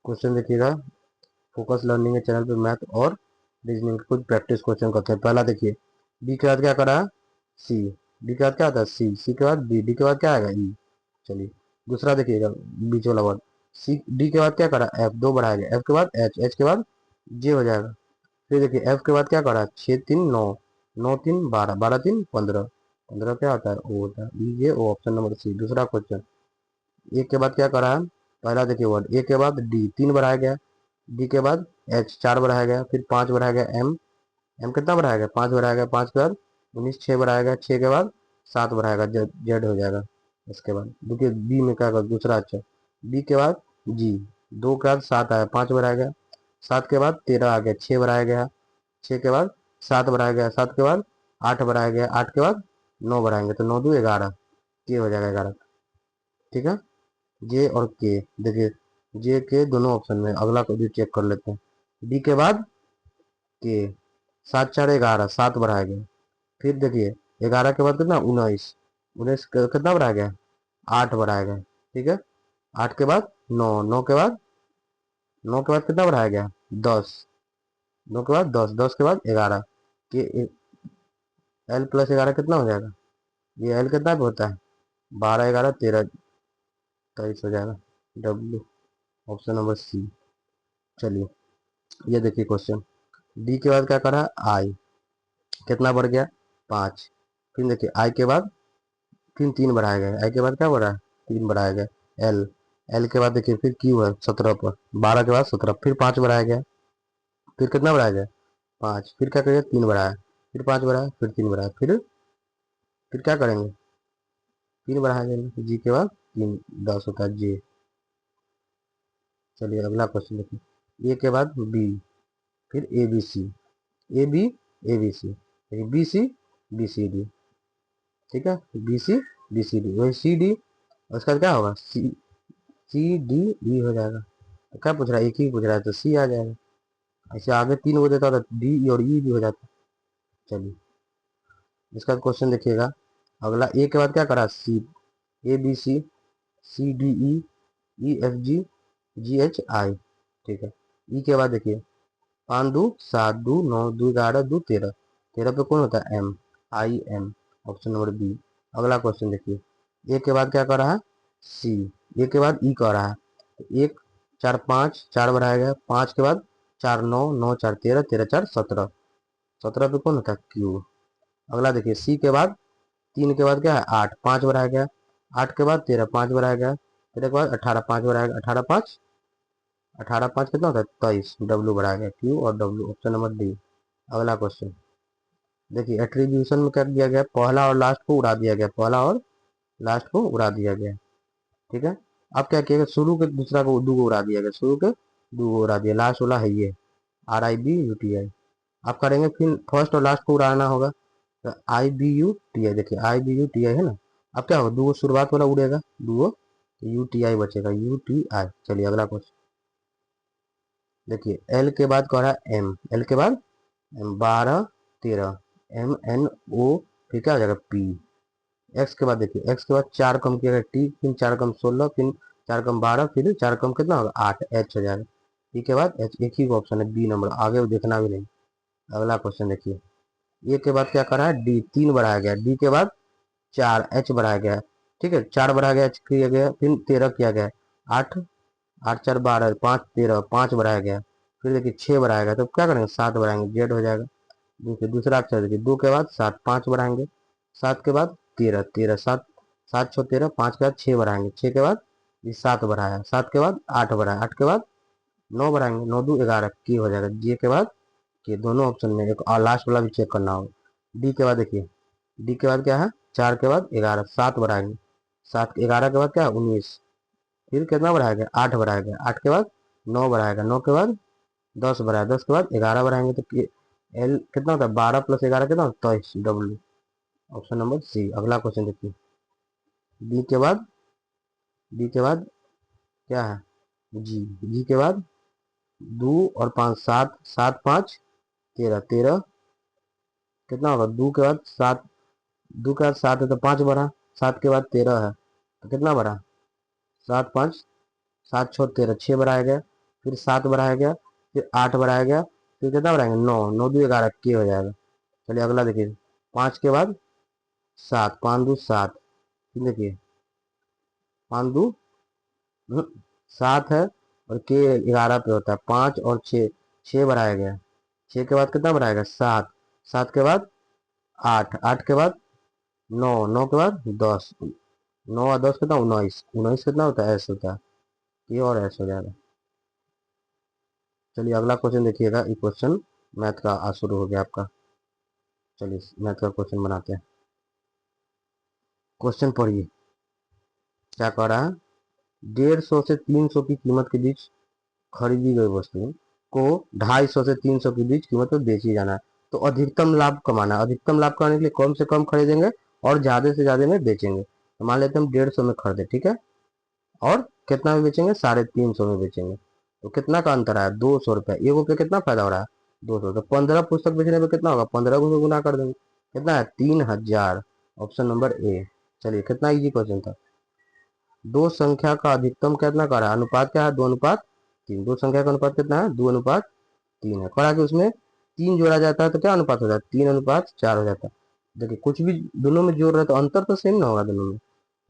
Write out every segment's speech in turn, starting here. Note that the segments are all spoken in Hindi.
क्वेश्चन देखिएगा, फोकस लर्निंग के चैनल पे मैथ और रीजनिंग कुछ प्रैक्टिस क्वेश्चन करते हैं। पहला देखिए, बी के बाद क्या करा, सी, डी के बाद क्या आता है सी, सी के बाद बी, डी के बाद क्या आएगा ई। चलिए दूसरा देखिएगा, बीच वाला वर्ड, सी डी के बाद क्या करा एफ, दो बढ़ाया गया, एफ के बाद एच, एच के बाद जे हो जाएगा। फिर देखिए एफ के बाद क्या करा, 6 3 9, 9 3 12, 12 3 15, 15 क्या होता है ओ होता है, ई जे ओ, ऑप्शन नंबर सी। दूसरा क्वेश्चन, ए के बाद क्या करा है, पहला देखिए वर्ड, ए के बाद डी 3 बढ़ाया गया, डी के बाद एच 4 बढ़ाया गया, फिर 5 बढ़ाया गया एम, एम कितना बढ़ाया गया 5 बढ़ाया गया, 5 के बाद 19, 6 बढ़ाया गया, 6 के बाद 7 बढ़ाया गया, जेड हो जाएगा। इसके बाद देखिए बी में क्या कर दूसरा, अच्छा बी के बाद जी, 2 के बाद 7 आया, 5 बढ़ाया गया, 7 के बाद 13 आ गया, 6 बढ़ाया गया, 6 के बाद 7 बढ़ाया गया, 7 के बाद 8 बढ़ाया गया, 8 के बाद 9 बढ़ाएंगे तो 9 2 11, के हो जाएगा 11। ठीक है, जे और के, देखिए जे के दोनों ऑप्शन में, अगला को भी चेक कर लेते हैं। डी के बाद के, 7 4 11, 7 बढ़ाया गया, फिर देखिए 11 के बाद कितना 19, 19 कितना बढ़ाया गया 8 बढ़ाया गया। ठीक है, 8 के बाद 9, 9 के बाद, 9 के बाद कितना बढ़ाया गया 10, 9 के बाद 10, 10 के बाद 11, के एल प्लस 11 कितना हो जाएगा, ये एल कितना पे होता है 12 11 13, 23 हो जाएगा, डब्ल्यू, ऑप्शन नंबर सी। चलिए ये देखिए क्वेश्चन, डी के बाद क्या करा आई, कितना बढ़ गया 5, फिर देखिए आई के बाद फिर 3 बढ़ाया गया, आई के बाद क्या बढ़ा 3 बढ़ाया गया, एल, एल के बाद देखिए फिर क्यू है 17 पर, 12 के बाद 17, फिर 5 बढ़ाया गया, फिर कितना बढ़ाया गया 5, फिर क्या करेंगे 3 बढ़ाया, फिर 5 बढ़ाया, फिर 3 बढ़ाया, फिर क्या करेंगे 3 बढ़ाया जाएंगे, जी के बाद 3 10 होता है जे। चलिए अगला क्वेश्चन देखिए, ए के बाद बी, फिर A B C, A B, A B C, B C, B C D. ठीक है, B C, B C D, वही सी डी, उसका क्या होगा सी, सी डी ई हो जाएगा। तो क्या पूछ रहा है, एक ही पूछ रहा है तो सी आ जाएगा, ऐसे आगे 3 हो देता था डी और ई भी हो जाता। चलिए इसका क्वेश्चन देखिएगा, अगला ए के बाद क्या करा C, A B C, C D E, E F G, G H I. ठीक है, ई के बाद देखिए 5 2 7 2 9 2 11 2 13, 13 पे कौन होता है M, I M, option number B. अगला क्वेश्चन देखिए, ए के बाद क्या कर रहा है सी, ए के बाद ई कर रहा है, तो 1 4 5 4 बढ़ाया गया, 5 के बाद 4 9 9 4 13, 13 4 17, 17 पे कौन होता है क्यू। अगला देखिए सी के बाद 3 के बाद क्या है 8, 5 बढ़ाया गया, 8 के बाद 13, 5 बढ़ाया गया, 13 के बाद 18, 5 बढ़ाया गया, 18 5, 18 5 कितना होता है 23, डब्ल्यू बढ़ाया गया, क्यू और डब्ल्यू, ऑप्शन नंबर डी। अगला क्वेश्चन देखिए, एट्रीब्यूशन में क्या किया गया, पहला और लास्ट को उड़ा दिया गया, पहला और लास्ट को उड़ा दिया गया। ठीक है, अब क्या किया गया, शुरू के दूसरा को दो को उड़ा दिया गया, शुरू के दो को उड़ा दिया, लास्ट वाला है ये R I B U T I. आप करेंगे फिर फर्स्ट और लास्ट को उड़ाना होगा, तो आई बी यू टी आई, देखिए आई बी यू टी आई है ना, अब क्या होगा दो शुरुआत वाला उड़ेगा, दो यू टी आई बचेगा, यू टी आई। चलिए अगला क्वेश्चन देखिए, एल के बाद कह रहा है एम, एल के बाद 12 13, एम एन ओ, फिर क्या हो जाएगा पी। एक्स के बाद देखिए, एक्स के बाद 4 कम किया गया टी, फिर 4 कम 16, फिर 4 कम 12, फिर 4 कम कितना होगा 8, एच हो जाएगा। टी के बाद एच, एक ही ऑप्शन है बी नंबर, आगे वो देखना भी नहीं। अगला क्वेश्चन देखिए, ए के बाद क्या करा है डी, 3 बढ़ाया गया, डी के बाद 4 एच बढ़ाया गया। ठीक है, 4 बढ़ाया गया एच किया गया, फिर 13 किया गया, 8 8 4 12, 5 13, 5 बढ़ाया गया, फिर देखिए 6 बढ़ाया गया, तो क्या करेंगे 7 बढ़ाएंगे, जेड हो जाएगा। देखिए दूसरा अक्षर देखिए, 2 के बाद 7, 5 बढ़ाएंगे, 7 के बाद 13, 13 7, 7 6 13, 5 के बाद 6 बढ़ाएंगे, 6 के बाद ये 7 बढ़ाया, 7 के बाद 8 बढ़ाया, 8 के बाद 9 बढ़ाएंगे, 9 2 11, की हो जाएगा जी के बाद के, दोनों ऑप्शन में एक और लास्ट वाला भी चेक करना होगा। डी के बाद देखिए, डी के बाद क्या है 4 के बाद 11, 7 बढ़ाएंगे, 7 11 के बाद क्या है 19, फिर कितना बढ़ाया गया 8 बढ़ाया गया, 8 के बाद 9 बढ़ाएगा, 9 के बाद 10 बढ़ाया, 10 के बाद 11 बढ़ाएंगे, तो एल कितना होता है 12 + 11 कितना होता है 23, डब्ल्यू, ऑप्शन नंबर सी। अगला क्वेश्चन देखिए, डी के बाद, डी के बाद क्या है जी, जी के बाद 2 और 5 7, 7 5 13, 13 कितना होगा 2 के बाद 7, 2 के बाद 7 है तो 5 बढ़ा, 7 के बाद 13 है तो कितना बढ़ा 7 5, 7 6 13, 6 बढ़ाया गया, फिर 7 बढ़ाया गया, फिर 8 बढ़ाया गया, फिर कितना बढ़ाएंगे 9, 9 2 11 के हो जाएगा। चलिए अगला देखिए, 5 के बाद 7, 5 2 7, फिर देखिए 5 2 7 है, और के 11 पे होता है, 5 और 6, 6 बढ़ाया गया, 6 के बाद कितना बढ़ाएगा 7, 7 के बाद 8, 8 के बाद 9, 9 के बाद 10, 9 और 10 कितना 19, 19 कितना होता है ऐसे होता है, ये और ऐसे हो जाएगा। चलिए अगला क्वेश्चन देखिएगा, ये क्वेश्चन मैथ का आज शुरू हो गया आपका। चलिए मैथ का क्वेश्चन बनाते हैं। क्वेश्चन पढ़िए क्या कह रहा है। 150 से 300 की कीमत के बीच खरीदी गई वस्तु को 250 से 300 के बीच कीमत पर बेची जाना है। तो अधिकतम लाभ कमाना है। अधिकतम लाभ कमाने के लिए कम से कम खरीदेंगे और ज्यादा से ज्यादा में बेचेंगे। तो मान लेते हैं हम 150 में खरीदे, ठीक है, और कितना में बेचेंगे 350 में बेचेंगे। तो कितना का अंतर है 200 रुपये। एगो पे कितना फायदा हो रहा है 200, तो 15 पुस्तक बेचने पे कितना होगा 15 को गुना कर देंगे, कितना है 3000। Option number A. चलिए कितना इजी क्वेश्चन था। दो संख्या का अधिकतम कितना कर रहा है, अनुपात क्या है 2:3। दो संख्या का अनुपात कितना है 2:3 है। करा कि उसमें 3 जोड़ा जाता है तो क्या अनुपात हो जाता है 3:4 हो जाता है। देखिए कुछ भी दोनों में जोड़ रहे तो अंतर तो सेम ना होगा दोनों में,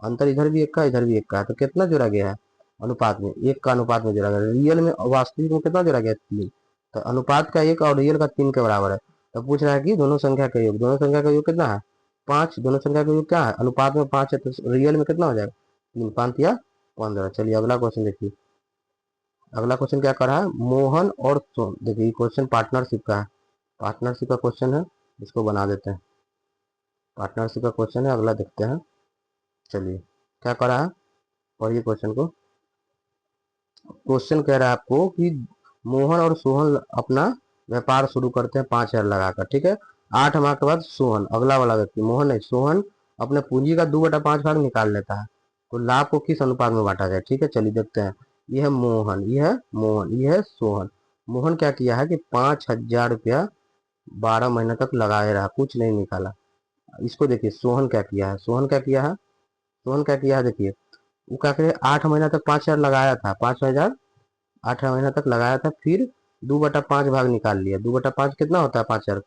अंतर इधर भी एक का इधर भी एक का है, तो कितना जोड़ा गया है अनुपात में, एक का अनुपात में जोड़ा गया। रियल में वास्तविक में कितना जोड़ा गया 3, तो अनुपात का 1 और रियल का 3 के बराबर है। तो पूछ रहा है कि दोनों संख्या का योग, दोनों संख्या का योग कितना है 5, दोनों संख्या का योग क्या है अनुपात में 5 है, तो रियल में कितना हो जाएगा 3 5 या 15। चलिए अगला क्वेश्चन देखिए। अगला क्वेश्चन क्या कर रहा है, मोहन और सोन। देखिए क्वेश्चन पार्टनरशिप का है, पार्टनरशिप का क्वेश्चन है, इसको बना देते हैं। पार्टनरशिप का क्वेश्चन है, अगला देखते हैं। चलिए क्या कर रहा है, पढ़िए क्वेश्चन को। क्वेश्चन कह रहा है आपको कि मोहन और सोहन अपना व्यापार शुरू करते हैं 5,000 लगाकर, ठीक है। 8 माह के बाद सोहन, अगला वाला व्यक्ति मोहन नहीं सोहन, अपने पूंजी का 2/5 भाग निकाल लेता है। तो लाभ को किस अनुपात में बांटा जाए, ठीक है। चलिए देखते हैं। यह है मोहन, यह है मोहन, यह है सोहन। मोहन क्या किया है कि 5,000 रुपया 12 महीने तक लगाए रहा, कुछ नहीं निकाला। इसको देखिए सोहन क्या किया है, सोहन क्या किया है, सोहन क्या किया है देखिए, वो क्या करे 8 महीना तक 5,000 लगाया था, 5,000 8 महीना तक लगाया था, फिर 2/5 भाग निकाल लिया। 2/5 कितना होता है 5,000,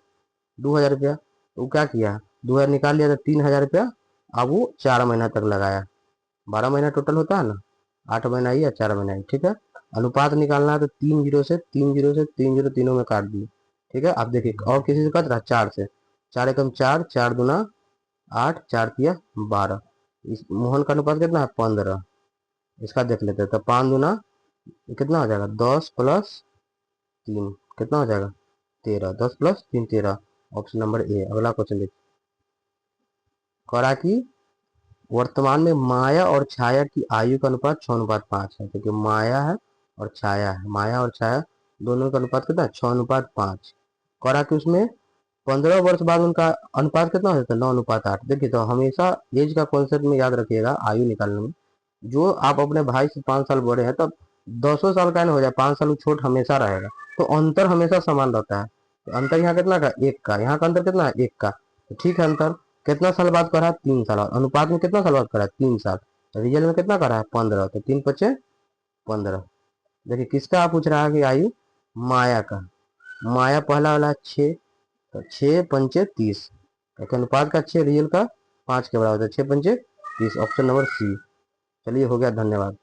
2,000 रुपया। तो वो क्या किया 2,000 निकाल लिया तो 3,000 रुपया। अब वो 4 महीना तक लगाया, 12 महीना टोटल होता है ना, 8 महीना ही या 4 महीना ही, ठीक है। अनुपात निकालना है तो 3 जीरो से 3 जीरो से 3 जीरो तीनों में काट दिए, ठीक है। अब देखिए और किसी से कट रहा 4 से, 4 एकम 4, 4 दूना 8, 4 तिया 12। इस मोहन का अनुपात कितना है 15। इसका देख लेते हैं तो 5 दूना कितना हो जाएगा 10 प्लस 3 कितना हो जाएगा 13, 10 प्लस 3 13। Option number A. अगला क्वेश्चन देखिए, करा कि वर्तमान में माया और छाया की आयु का अनुपात 6:5 है, क्योंकि माया है और छाया है, माया और छाया दोनों का अनुपात कितना है 6:5। करा कि उसमें 15 वर्ष बाद उनका अनुपात कितना हो जाता है 9:8। देखिए तो हमेशा एज का कॉन्सेप्ट में याद रखिएगा आयु निकालने में। जो आप अपने भाई से 5 साल बड़े हैं तब 10 साल का ना हो जाए, 5 साल छोट हमेशा रहेगा, तो अंतर हमेशा समान रहता है। तो अंतर यहाँ कितना का 1 का, यहाँ का अंतर कितना है 1 का, तो ठीक है। अंतर कितना साल बाद करा है 3 साल, और अनुपात में कितना साल बाद करा है 3 साल, रियल में कितना करा है 15, तो 3 5 15। देखिए किसका आप पूछ रहा है कि आयु, माया का। माया पहला वाला 6, तो 6 पंचे 30, अनुपात का 6 रियल का 5 के बराबर, 6 पंचे 30। Option number C. चलिए हो गया, धन्यवाद।